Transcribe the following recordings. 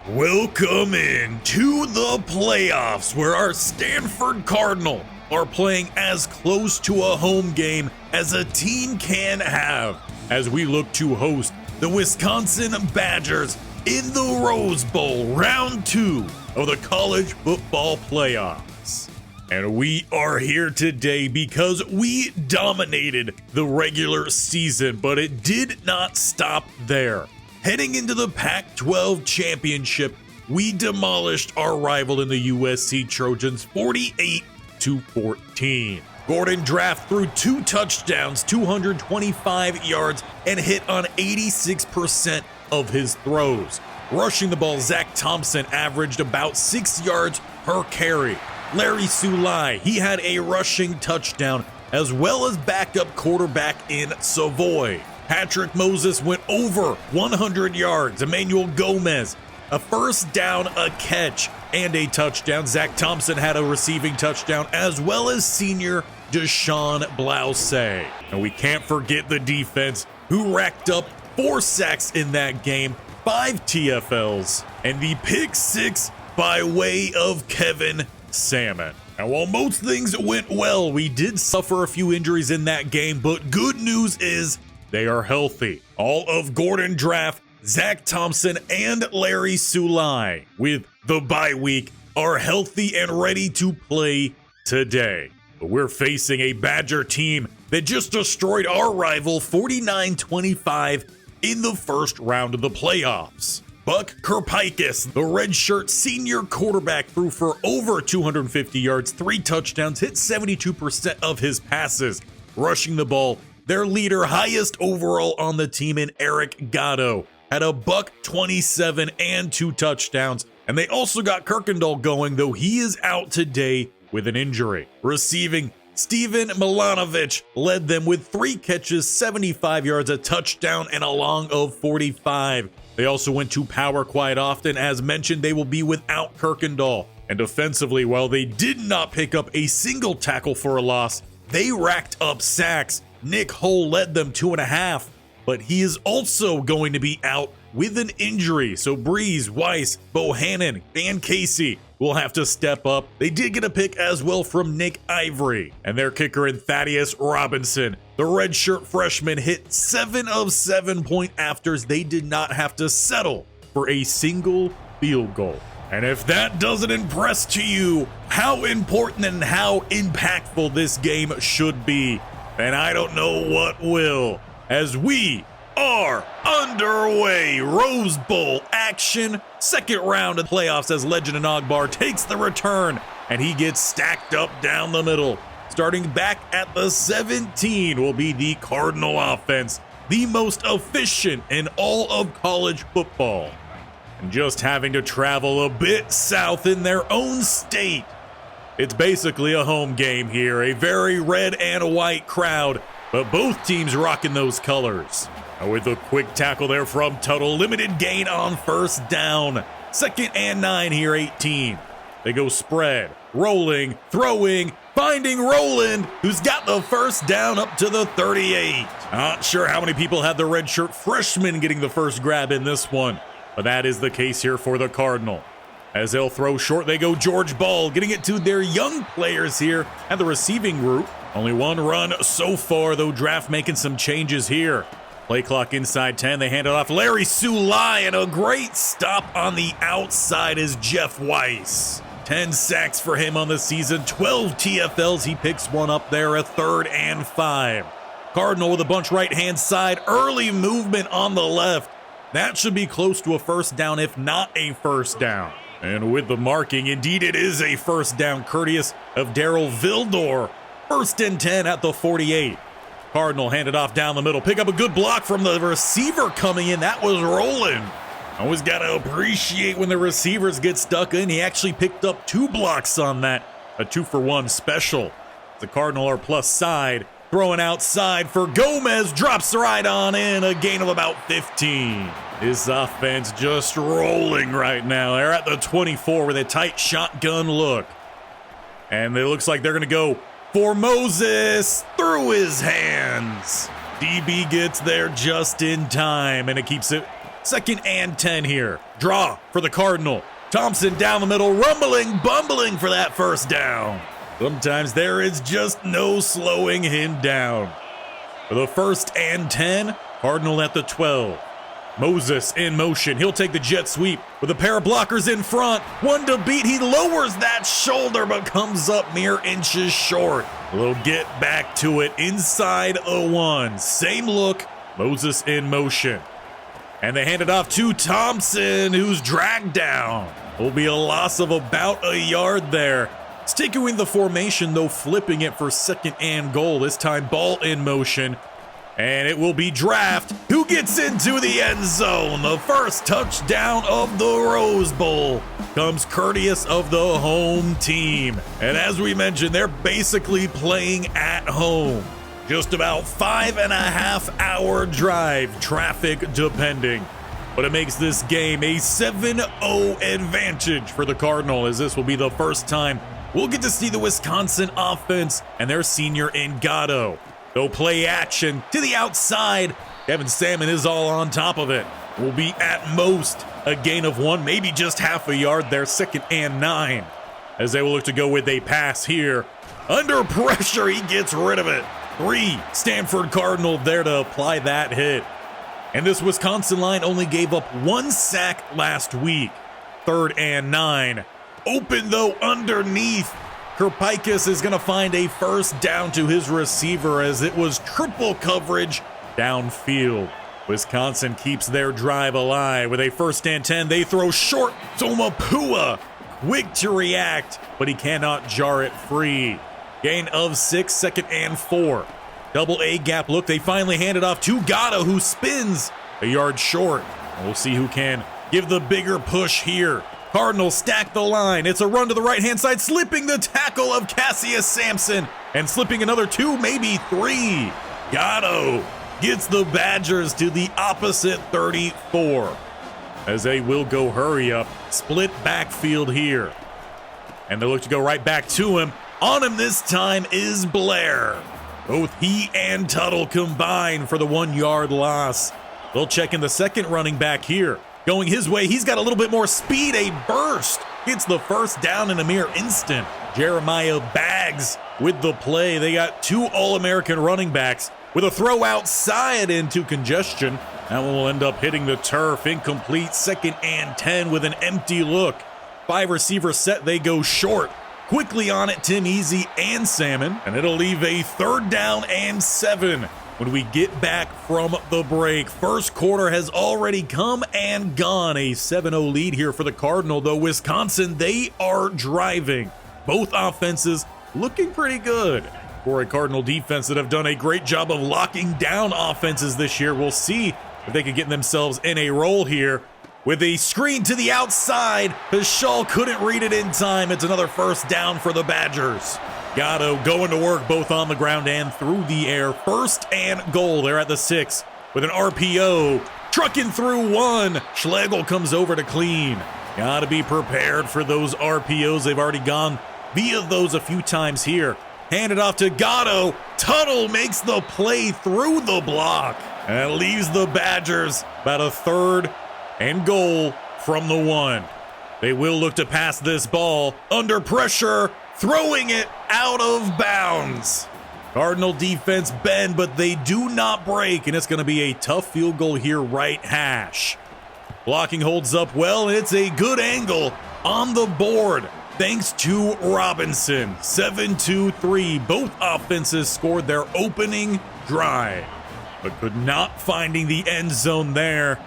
Welcome in to the playoffs, where our Stanford Cardinal are playing as close to a home game as a team can have, as we look to host the Wisconsin Badgers in the Rose Bowl, round 2 of the college football playoffs. And we are here today because we dominated the regular season, but it did not stop there. Heading into the Pac-12 Championship, we demolished our rival in the USC Trojans 48-14. Gordon Draft threw 2 touchdowns, 225 yards, and hit on 86% of his throws. Rushing the ball, Zach Thompson averaged about 6 yards per carry. Larry Sulai, he had a rushing touchdown, as well as backup quarterback in Savoy. Patrick Moses went over 100 yards. Emmanuel Gomez, a first down, a catch, and a touchdown. Zach Thompson had a receiving touchdown, as well as senior Deshaun Blouse. And we can't forget the defense, who racked up 4 sacks in that game, 5 TFLs, and the pick 6 by way of Kevin Salmon. Now, while most things went well, we did suffer a few injuries in that game, but good news is they are healthy. All of Gordon Draft, Zach Thompson, and Larry Sulai, with the bye week, are healthy and ready to play today. But we're facing a Badger team that just destroyed our rival 49-25 in the first round of the playoffs. Buck Kirpikis, the redshirt senior quarterback, threw for over 250 yards, 3 touchdowns, hit 72% of his passes, rushing the ball. Their leader, highest overall on the team in Eric Gatto, had a $127 and 2 touchdowns. And they also got Kirkendall going, though he is out today with an injury. Receiving, Steven Milanovic led them with 3 catches, 75 yards, a touchdown, and a long of 45. They also went to power quite often. As mentioned, they will be without Kirkendall. And defensively, while they did not pick up a single tackle for a loss, they racked up sacks. Nick Hull led them 2.5, but he is also going to be out with an injury. So Breeze, Weiss, Bohannon, and Casey will have to step up. They did get a pick as well from Nick Ivory. And their kicker in Thaddeus Robinson, the redshirt freshman, hit 7 of 7 point afters. They did not have to settle for a single field goal. And if that doesn't impress to you how important and how impactful this game should be, then I don't know what will, as we are underway. Rose Bowl action, second round of playoffs, as Legend Anagbar takes the return, and he gets stacked up down the middle. Starting back at the 17 will be the Cardinal offense, the most efficient in all of college football. And just having to travel a bit south in their own state, it's basically a home game here, a very red and white crowd, but both teams rocking those colors. With a quick tackle there from Tuttle, limited gain on first down. 2nd and 9 here, 18. They go spread, rolling, throwing, finding Roland, who's got the first down up to the 38. Not sure how many people had the redshirt freshman getting the first grab in this one, but that is the case here for the Cardinal. As they'll throw short, they go George Ball, getting it to their young players here at the receiving group. Only 1 run so far, though Draft making some changes here. Play clock inside 10, they hand it off Larry Sulai, and a great stop on the outside is Jeff Weiss. 10 sacks for him on the season, 12 TFLs, he picks one up there, a 3rd and 5. Cardinal with a bunch right-hand side, early movement on the left. That should be close to a first down, if not a first down. And with the marking, indeed it is a first down, courteous of Daryl Vildor. 1st and 10 at the 48. Cardinal handed off down the middle. Pick up a good block from the receiver coming in. That was Roland. Always got to appreciate when the receivers get stuck in. He actually picked up 2 blocks on that. A 2-for-1 special. The Cardinal are plus side. Throwing outside for Gomez. Drops right on in. A gain of about 15. This offense just rolling right now. They're at the 24 with a tight shotgun look. And it looks like they're going to go for Moses through his hands. DB gets there just in time, and it keeps it 2nd and 10 here. Draw for the Cardinal. Thompson down the middle, rumbling, bumbling for that first down. Sometimes there is just no slowing him down. For the 1st and 10, Cardinal at the 12. Moses in motion. He'll take the jet sweep with a pair of blockers in front. One to beat. He lowers that shoulder but comes up mere inches short. We'll get back to it inside the 1. Same look. Moses in motion. And they hand it off to Thompson, who's dragged down. Will be a loss of about a yard there. Sticking with the formation, though, flipping it for 2nd and goal. This time, ball in motion. And it will be Draft who gets into the end zone. The first touchdown of the Rose Bowl comes courteous of the home team. And as we mentioned, they're basically playing at home. Just about 5.5-hour drive, traffic depending. But it makes this game a 7-0 advantage for the Cardinal, as this will be the first time we'll get to see the Wisconsin offense and their senior in Gatto. They'll play action to the outside. Kevin Salmon is all on top of it. Will be at most a gain of 1, maybe just half a yard there. 2nd and 9 as they will look to go with a pass here. Under pressure, he gets rid of it. 3 Stanford Cardinal there to apply that hit. And this Wisconsin line only gave up 1 sack last week. 3rd and 9. Open though underneath. Kirpikis is going to find a first down to his receiver as it was triple coverage downfield. Wisconsin keeps their drive alive with a 1st and 10. They throw short. Somapua quick to react, but he cannot jar it free. Gain of 6, 2nd and 4. Double A gap look. They finally hand it off to Gatto, who spins a yard short. We'll see who can give the bigger push here. Cardinals stack the line. It's a run to the right-hand side, slipping the tackle of Cassius Sampson and slipping another 2, maybe 3. Gatto gets the Badgers to the opposite 34 as they will go hurry up. Split backfield here. And they look to go right back to him. On him this time is Blair. Both he and Tuttle combine for the 1-yard loss. They'll check in the second running back here. Going his way, he's got a little bit more speed, a burst. Gets the first down in a mere instant. Jeremiah Baggs with the play. They got 2 All-American running backs with a throw outside into congestion. That one will end up hitting the turf. Incomplete. 2nd and 10 with an empty look. 5 receiver set, they go short. Quickly on it, Tim Easy and Salmon. And it'll leave a 3rd down and 7. When we get back from the break. First quarter has already come and gone. A 7-0 lead here for the Cardinal, though Wisconsin, they are driving. Both offenses looking pretty good for a Cardinal defense that have done a great job of locking down offenses this year. We'll see if they can get themselves in a roll here. With a screen to the outside, Pashal couldn't read it in time. It's another first down for the Badgers. Gatto going to work both on the ground and through the air. 1st and goal. They're at the 6 with an RPO. Trucking through 1. Schlegel comes over to clean. Got to be prepared for those RPOs. They've already gone via those a few times here. Handed off to Gatto. Tuttle makes the play through the block. And it leaves the Badgers about a 3rd and goal from the 1. They will look to pass this ball under pressure. Throwing it out of bounds. Cardinal defense bend, but they do not break, and it's going to be a tough field goal here, right hash. Blocking holds up well, and it's a good angle on the board, thanks to Robinson. 7-2-3. Both offenses scored their opening drive, but could not finding the end zone there.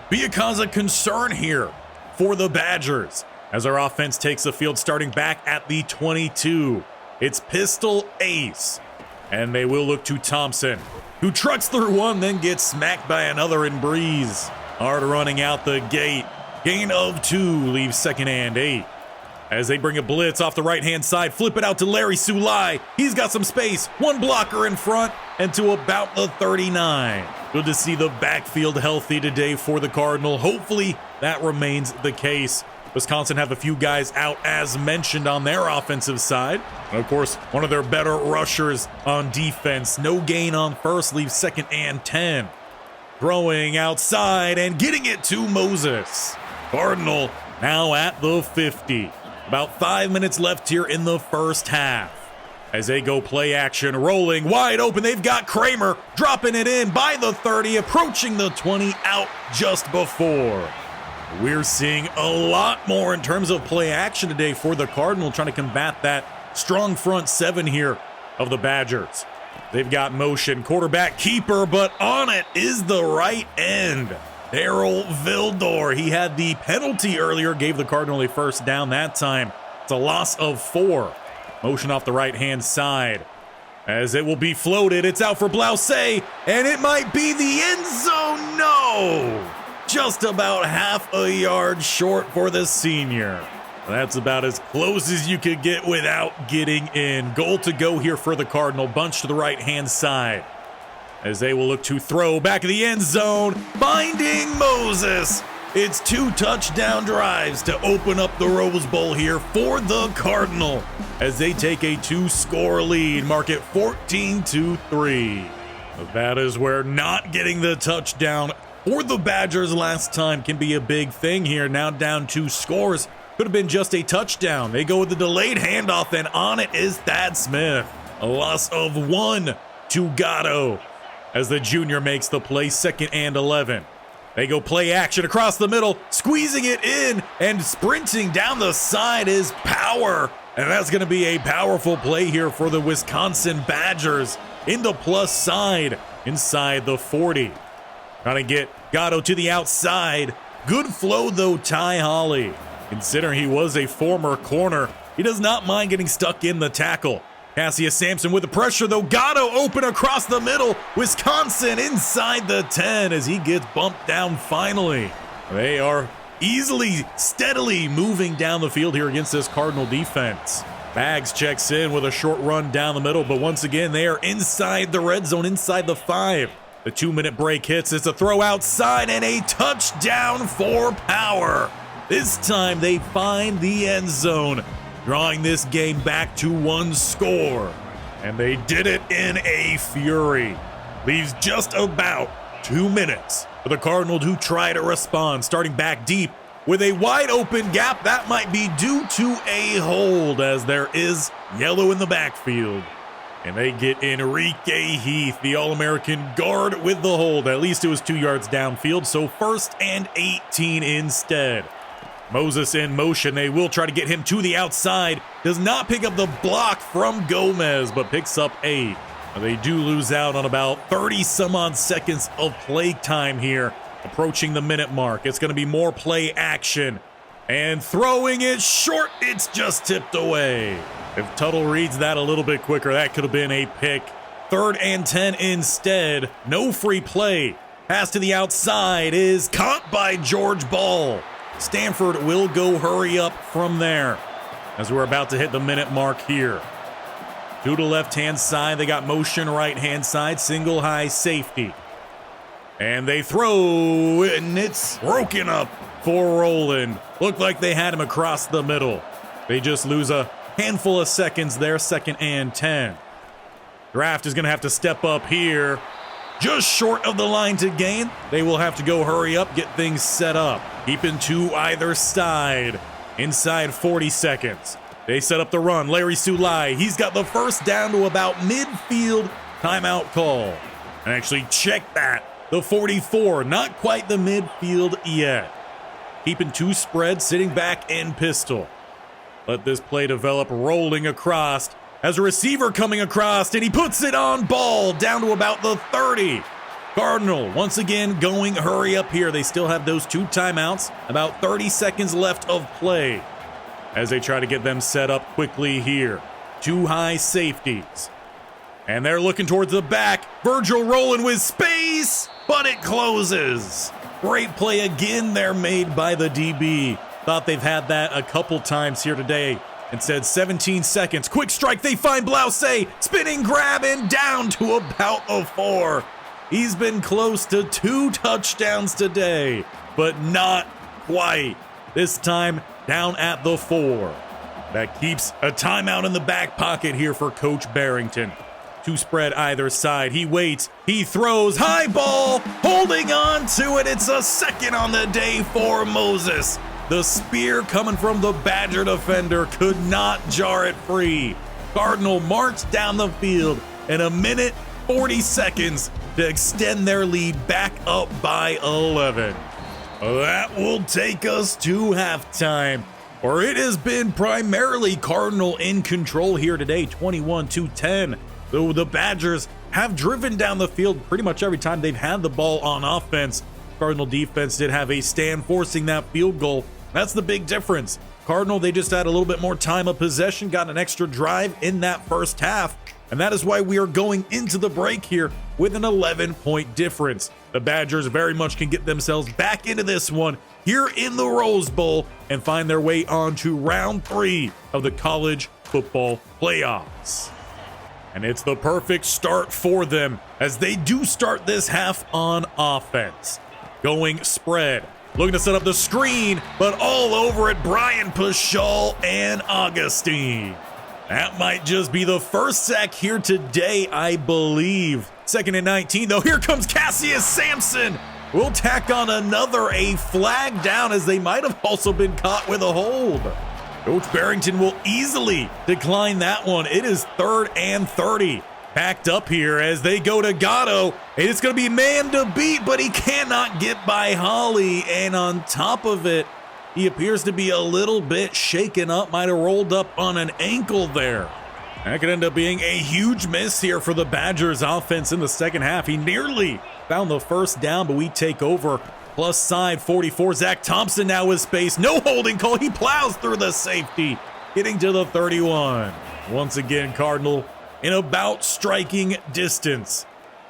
Be a cause of concern here for the Badgers, as our offense takes the field starting back at the 22. It's pistol ace. And they will look to Thompson, who trucks through 1, then gets smacked by another in Breeze. Hard running out the gate. Gain of 2 leaves 2nd and 8. As they bring a blitz off the right-hand side, flip it out to Larry Sulai. He's got some space. 1 blocker in front and to about the 39. Good to see the backfield healthy today for the Cardinal. Hopefully that remains the case. Wisconsin have a few guys out as mentioned on their offensive side. And of course, one of their better rushers on defense. No gain on first, leaves 2nd and 10. throwing outside and getting it to Moses. Cardinal now at the 50. About 5 minutes left here in the first half. As they go play action, rolling wide open, they've got Kramer dropping it in by the 30, approaching the 20, out just before. We're seeing a lot more in terms of play action today for the Cardinal, trying to combat that strong front seven here of the Badgers. They've got motion, quarterback keeper, but on it is the right end. Darrell Vildor, he had the penalty earlier, gave the Cardinal a first down that time. It's a loss of 4. Motion off the right-hand side. As it will be floated, it's out for Blausey, and it might be the end zone. No! Just about half a yard short for the senior. That's about as close as you could get without getting in. Goal to go here for the Cardinal. Bunch to the right-hand side. As they will look to throw back of the end zone, finding Moses. It's 2 touchdown drives to open up the Rose Bowl here for the Cardinal as they take a 2-score lead, mark it 14-3. That is where not getting the touchdown for the Badgers last time can be a big thing here. Now down 2 scores. Could have been just a touchdown. They go with the delayed handoff, and on it is Thad Smith. A loss of 1 to Gatto as the junior makes the play, 2nd and 11. They go play action across the middle, squeezing it in, and sprinting down the side is Power. And that's going to be a powerful play here for the Wisconsin Badgers in the plus side inside the 40. Trying to get Gatto to the outside. Good flow, though, Ty Holly. Considering he was a former corner, he does not mind getting stuck in the tackle. Cassius Sampson with the pressure, though. Gatto open across the middle. Wisconsin inside the 10 as he gets bumped down finally. They are steadily moving down the field here against this Cardinal defense. Baggs checks in with a short run down the middle, but once again, they are inside the red zone, inside the 5. The 2-minute break hits. It's a throw outside and a touchdown for Power. This time they find the end zone, drawing this game back to 1 score. And they did it in a fury. Leaves just about 2 minutes for the Cardinal to try to respond, starting back deep with a wide open gap. That might be due to a hold as there is yellow in the backfield. And they get Enrique Heath, the All-American guard, with the hold. At least it was 2 yards downfield, so 1st and 18 instead. Moses in motion. They will try to get him to the outside. Does not pick up the block from Gomez, but picks up 8. They do lose out on about 30-some-odd seconds of play time here, approaching the minute mark. It's going to be more play action. And throwing it short, it's just tipped away. If Tuttle reads that a little bit quicker, that could have been a pick. 3rd and 10 instead. No free play. Pass to the outside is caught by George Ball. Stanford will go hurry up from there as we're about to hit the minute mark here. 2 to left-hand side. They got motion right-hand side. Single high safety. And they throw, and it's broken up for Roland. Looked like they had him across the middle. They just lose a handful of seconds there, 2nd and 10. Draft is going to have to step up here. Just short of the line to gain. They will have to go hurry up, get things set up. Keeping to either side. Inside 40 seconds. They set up the run. Larry Sulai, he's got the first down to about midfield. Timeout call. And actually check that. The 44, not quite the midfield yet. Keeping 2 spread, sitting back in pistol. Let this play develop, rolling across. Has a receiver coming across, and he puts it on Ball down to about the 30. Cardinal once again going hurry up here. They still have those 2 timeouts. About 30 seconds left of play as they try to get them set up quickly here. 2 high safeties. And they're looking towards the back. Virgil rolling with space, but it closes. Great play again there made by the DB. Thought they've had that a couple times here today. Instead, 17 seconds. Quick strike. They find Blausey. Spinning grab and down to about a 4. He's been close to 2 touchdowns today, but not quite. This time down at the 4. That keeps a timeout in the back pocket here for Coach Barrington. Two spread either side. He waits. He throws. High ball. Holding on to it. It's a second on the day for Moses. The spear coming from the Badger defender could not jar it free. Cardinal marched down the field in 1:40 to extend their lead back up by 11. That will take us to halftime, where it has been primarily Cardinal in control here today, 21-10. Though the Badgers have driven down the field pretty much every time they've had the ball on offense. Cardinal defense did have a stand forcing that field goal. That's the big difference. Cardinal, they just had a little bit more time of possession, got an extra drive in that first half, and that is why we are going into the break here with an 11-point difference. The Badgers very much can get themselves back into this one here in the Rose Bowl and find their way on to round 3 of the college football playoffs. And it's the perfect start for them as they do start this half on offense. Going spread. Looking to set up the screen, but all over it, Brian Paschal and Augustine. That might just be the first sack here today, I believe. 2nd and 19, though. Here comes Cassius Sampson. We'll tack on a flag down, as they might have also been caught with a hold. Coach Barrington will easily decline that one. It is 3rd and 30. Packed up here as they go to Gatto. It's going to be man to beat, but he cannot get by Holly. And on top of it, he appears to be a little bit shaken up. Might have rolled up on an ankle there. That could end up being a huge miss here for the Badgers offense in the second half. He nearly found the first down, but we take over. Plus side 44. Zach Thompson now with space. No holding call. He plows through the safety, getting to the 31. Once again, Cardinal in about striking distance.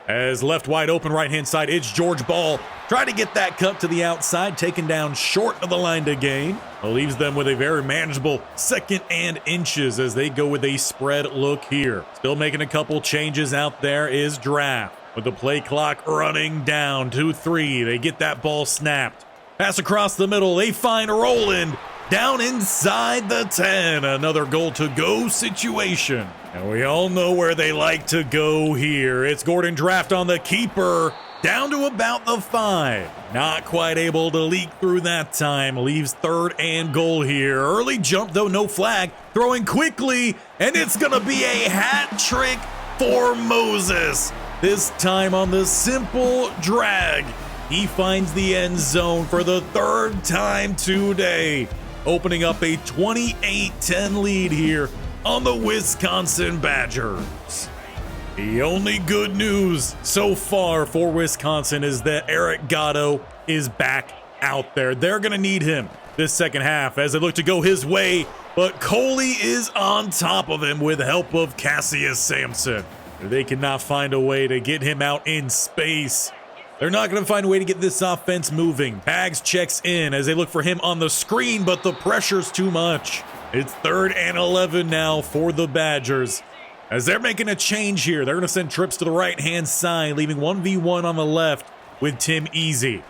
As left wide open right-hand side, it's George Ball. Try to get that cut to the outside, taken down short of the line to gain. Leaves them with a very manageable 2nd and inches as they go with a spread look here. Still making a couple changes out there is Draft. With the play clock running down to 3, they get that ball snapped. Pass across the middle, they find Roland down inside the 10. Another goal-to-go situation. And we all know where they like to go here. It's Gordon Draft on the keeper, down to about the 5. Not quite able to leak through that time. Leaves 3rd and goal here. Early jump, though, no flag. Throwing quickly, and it's going to be a hat trick for Moses. This time on the simple drag. He finds the end zone for the 3rd time today, opening up a 28-10 lead here on the Wisconsin Badgers. The only good news so far for Wisconsin is that Eric Gatto is back out there. They're going to need him this second half as they look to go his way, but Coley is on top of him with help of Cassius Sampson. They cannot find a way to get him out in space. They're not going to find a way to get this offense moving. Bags checks in as they look for him on the screen, but the pressure's too much. It's 3rd and 11 now for the Badgers. As they're making a change here, they're going to send trips to the right-hand side, leaving 1v1 on the left with Tim Easy.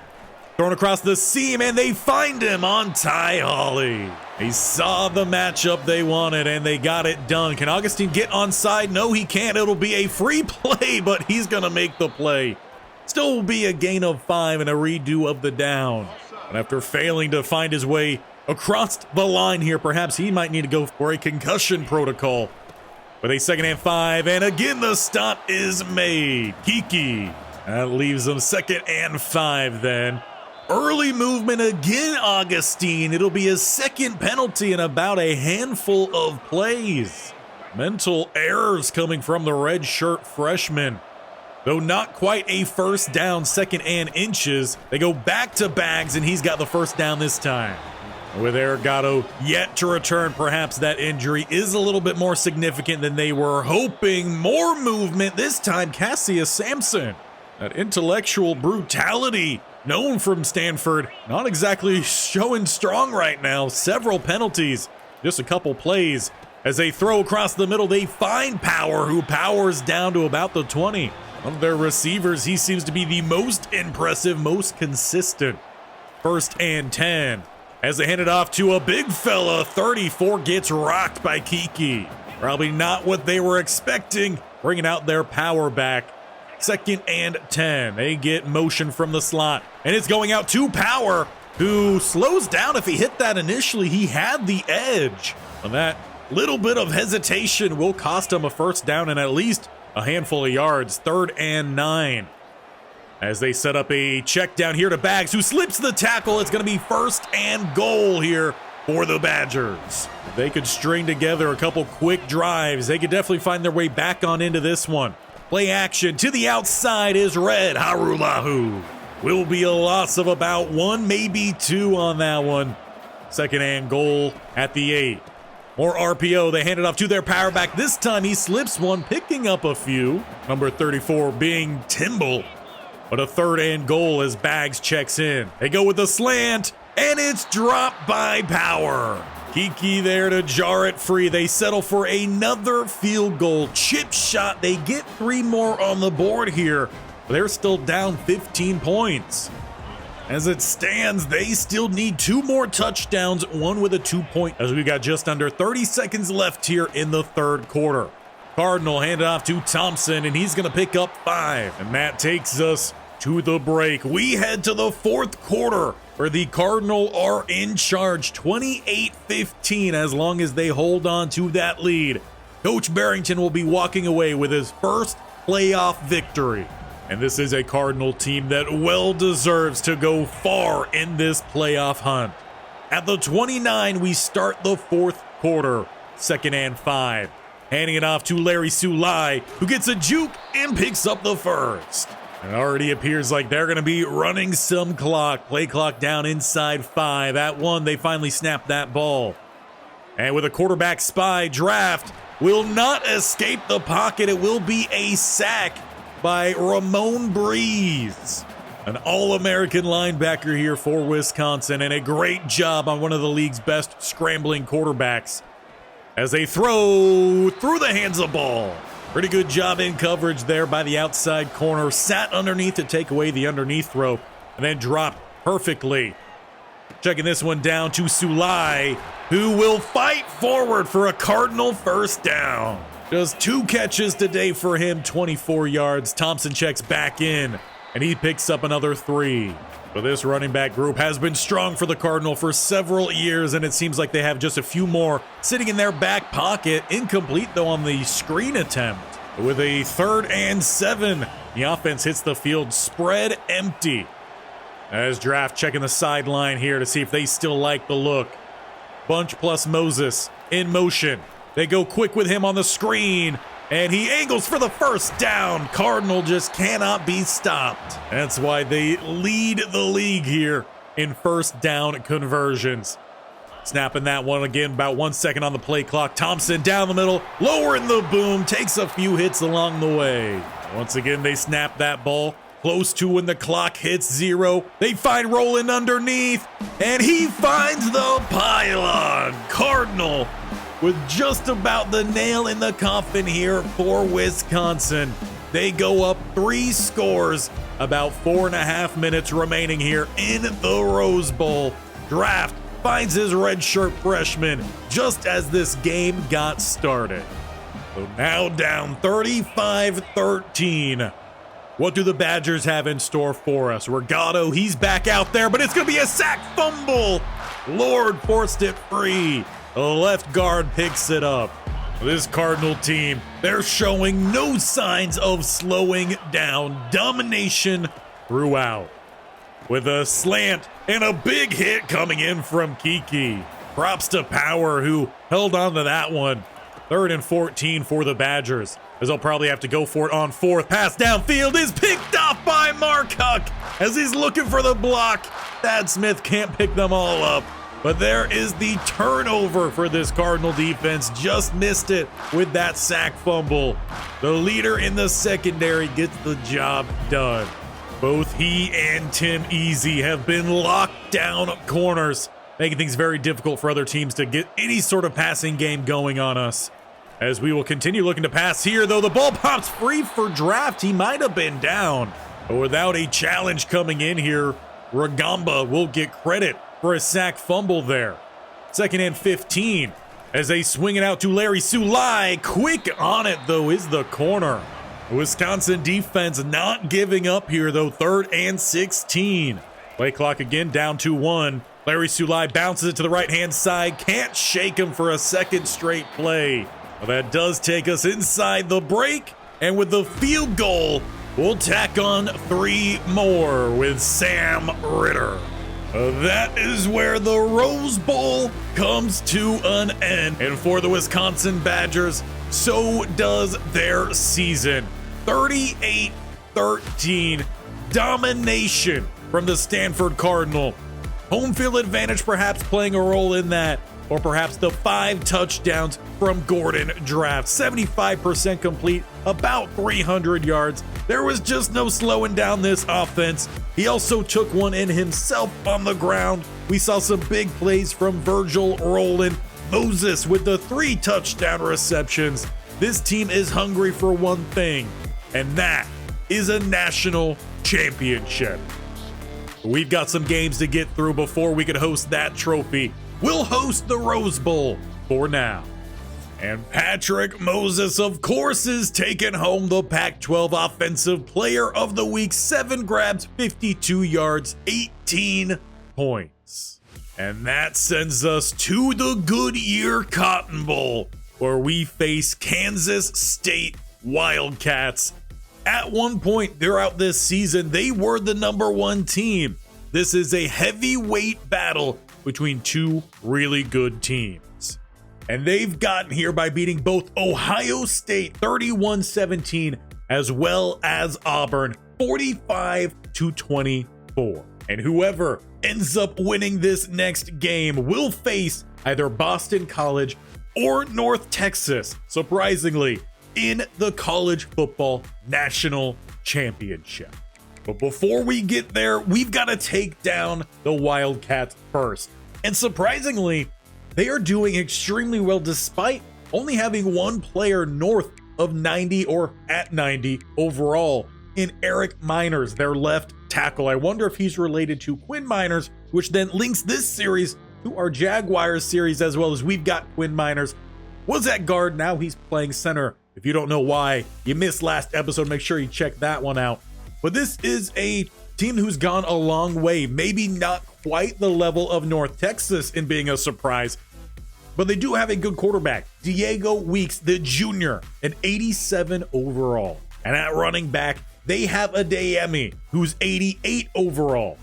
Thrown across the seam, and they find him on Ty Holly. They saw the matchup they wanted, and they got it done. Can Augustine get onside? No, he can't. It'll be a free play, but he's going to make the play. Still will be a gain of 5 and a redo of the down. And after failing to find his way across the line here, perhaps he might need to go for a concussion protocol. With a 2nd and 5, and again the stop is made. Kiki. That leaves them 2nd and 5 then. Early movement again, Augustine. It'll be his 2nd penalty in about a handful of plays. Mental errors coming from the red shirt freshman. Though not quite a first down, 2nd and inches. They go back to Bags, and he's got the first down this time. With Eric Gatto yet to return, perhaps that injury is a little bit more significant than they were hoping. More movement, this time Cassius Sampson. That intellectual brutality known from Stanford, not exactly showing strong right now. Several penalties, just a couple plays. As they throw across the middle, they find Power, who powers down to about the 20. One of their receivers, he seems to be the most impressive, most consistent. 1st and 10. As they hand it off to a big fella, 34 gets rocked by Kiki. Probably not what they were expecting. bringing out their power back. 2nd and 10. They get motion from the slot, and it's going out to Power, who slows down. If he hit that initially, he had the edge. And that little bit of hesitation will cost him a first down and at least a handful of yards. 3rd and 9. As they set up a check down here to Baggs, who slips the tackle. It's going to be 1st and goal here for the Badgers. If they could string together a couple quick drives, they could definitely find their way back on into this one. Play action to the outside is Red Harulahu. Will be a loss of about 1, maybe 2 on that one. 2nd and goal at the 8. More RPO. They hand it off to their power back. This time he slips one, picking up a few. Number 34 being Timble. But a 3rd and goal as Baggs checks in. They go with the slant, and it's dropped by Power. Kiki there to jar it free. They settle for another field goal. Chip shot. They get 3 more on the board here. They're still down 15 points. As it stands, they still need 2 more touchdowns, 1 with a 2-point, as we got just under 30 seconds left here in the 3rd quarter. Cardinal handed off to Thompson, and he's going to pick up 5. And that takes us to the break. We head to the 4th quarter, where the Cardinal are in charge, 28-15, as long as they hold on to that lead. Coach Barrington will be walking away with his first playoff victory. And this is a Cardinal team that well deserves to go far in this playoff hunt. At the 29, we start the 4th quarter, 2nd and 5. Handing it off to Larry Sulai, who gets a juke and picks up the first. It already appears like they're going to be running some clock. Play clock down inside 5. At 1, they finally snap that ball. And with a quarterback spy, Draft will not escape the pocket. It will be a sack by Ramon Breeze. An All-American linebacker here for Wisconsin, and a great job on one of the league's best scrambling quarterbacks as they throw through the hands of the ball. Pretty good job in coverage there by the outside corner. Sat underneath to take away the underneath throw, and then dropped perfectly. Checking this one down to Sulai, who will fight forward for a Cardinal first down. Just 2 catches today for him, 24 yards. Thompson checks back in, and he picks up another 3. But this running back group has been strong for the Cardinal for several years, and it seems like they have just a few more sitting in their back pocket. Incomplete, though, on the screen attempt. With a 3rd and 7, the offense hits the field spread empty. As Draft checking the sideline here to see if they still like the look. Bunch plus Moses in motion. They go quick with him on the screen, and he angles for the first down. Cardinal just cannot be stopped. That's why they lead the league here in first down conversions. Snapping that one again, about 1 second on the play clock. Thompson down the middle, lowering the boom, takes a few hits along the way. Once again, they snap that ball close to when the clock hits 0. They find Roland underneath, and he finds the pylon. Cardinal with just about the nail in the coffin here for Wisconsin. They go up 3 scores, about 4.5 minutes remaining here in the Rose Bowl. Draft finds his redshirt freshman just as this game got started. So now down 35-13. What do the Badgers have in store for us? Regato, he's back out there, but it's going to be a sack fumble. Lord forced it free. The left guard picks it up. This Cardinal team, they're showing no signs of slowing down. Domination throughout. With a slant and a big hit coming in from Kiki. Props to Power, who held on to that one. 3rd and 14 for the Badgers, as they'll probably have to go for it on 4th. Pass downfield is picked off by Mark Huck as he's looking for the block. Thad Smith can't pick them all up. But there is the turnover for this Cardinal defense. Just missed it with that sack fumble. The leader in the secondary gets the job done. Both he and Tim Easy have been locked down corners, making things very difficult for other teams to get any sort of passing game going on us. As we will continue looking to pass here, though the ball pops free for Draft. He might have been down. But without a challenge coming in here, Ragamba will get credit for a sack fumble there. 2nd and 15. as they swing it out to Larry Sulai. Quick on it, though, is the corner. The Wisconsin defense not giving up here, though. 3rd and 16. Play clock again, down to 1. Larry Sulai bounces it to the right-hand side. Can't shake him for a second straight play. Well, that does take us inside the break. And with the field goal, we'll tack on 3 more with Sam Ritter. That is where the Rose Bowl comes to an end. And for the Wisconsin Badgers, so does their season. 38-13 domination from the Stanford Cardinal. Home field advantage perhaps playing a role in that, or perhaps the 5 touchdowns from Gordon Draft. 75% complete, about 300 yards. There was just no slowing down this offense. He also took one in himself on the ground. We saw some big plays from Virgil Roland. Moses with the 3 touchdown receptions. This team is hungry for one thing, and that is a national championship. We've got some games to get through before we could host that trophy. We'll host the Rose Bowl for now. And Patrick Moses, of course, is taking home the Pac-12 Offensive Player of the Week. 7 grabs, 52 yards, 18 points. And that sends us to the Goodyear Cotton Bowl, where we face Kansas State Wildcats. At one point throughout this season, they were the #1 team. This is a heavyweight battle between 2 really good teams. And they've gotten here by beating both Ohio State 31-17 as well as Auburn 45-24. And whoever ends up winning this next game will face either Boston College or North Texas, surprisingly, in the College Football National Championship. But before we get there, we've got to take down the Wildcats first. And surprisingly, they are doing extremely well despite only having 1 player north of 90 or at 90 overall in Eric Miners, their left tackle. I wonder if he's related to Quinn Miners, which then links this series to our Jaguars series, as well as we've got Quinn Miners was at guard. Now he's playing center. If you don't know why you missed last episode, make sure you check that one out. But this is a team who's gone a long way, maybe not quite the level of North Texas in being a surprise, but they do have a good quarterback, Diego Weeks, the junior, an 87 overall. And at running back, they have Adeyemi, who's 88 overall.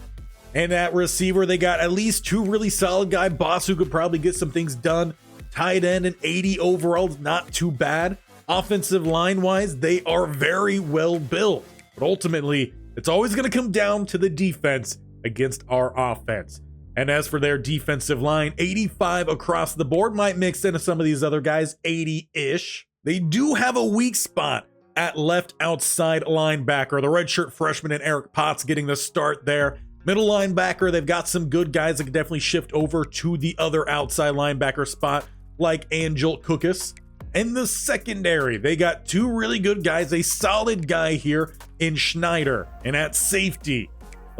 And at receiver, they got at least 2 really solid guys. Boss, who could probably get some things done. Tight end, an 80 overall, not too bad. Offensive line-wise, they are very well built. But ultimately, it's always going to come down to the defense against our offense. And as for their defensive line, 85 across the board. Might mix into some of these other guys, 80-ish. They do have a weak spot at left outside linebacker. The redshirt freshman and Eric Potts getting the start there. Middle linebacker, they've got some good guys that can definitely shift over to the other outside linebacker spot, like Angel Cookus. And the secondary, they got 2 really good guys, a solid guy here in Schneider. And at safety,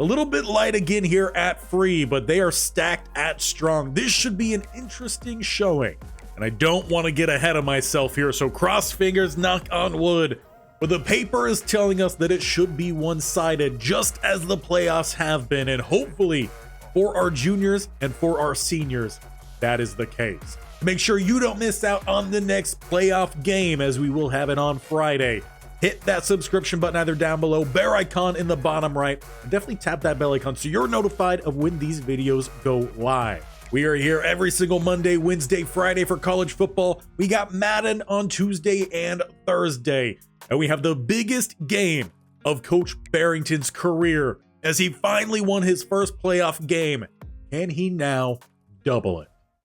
a little bit light again here at free, but they are stacked at strong. This should be an interesting showing. And I don't want to get ahead of myself here, so cross fingers, knock on wood. But the paper is telling us that it should be one-sided, just as the playoffs have been. And hopefully, for our juniors and for our seniors, that is the case. Make sure you don't miss out on the next playoff game, as we will have it on Friday. Hit that subscription button either down below, bear icon in the bottom right, and definitely tap that bell icon so you're notified of when these videos go live. We are here every single Monday, Wednesday, Friday for college football. We got Madden on Tuesday and Thursday. And we have the biggest game of Coach Barrington's career as he finally won his first playoff game. Can he now double it?